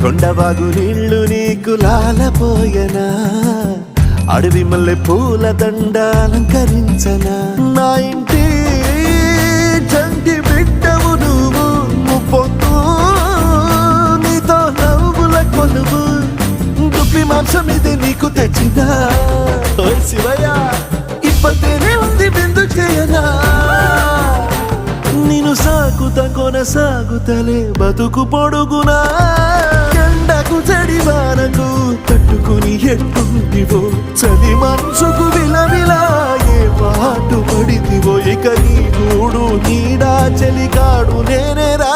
కొండవాగు నీళ్లు నీకు లాలపోయనా అడవి మల్లె పూల దండ అలంకరించనా నా ఇంటి చంటి బిడ్డవు నువ్వు పొద్దు నీతో నవ్వుల కొలువు దుప్పి మాంసం ఇది నీకు తెచ్చినా ఓ శివయ్య ఇప్పటినే ఉంది బిందు చేయనా నిన్ను సాగుతా కొనసాగుతలే బతుకు పొడుగునా ఎండకు చెడి వానకు తట్టుకుని ఎట్టుంటివో చలి మనసుకు విలవిలా ఏ పాటు పడితివో ఇక నీ గూడు నీడా చెలికాడు నేనేరా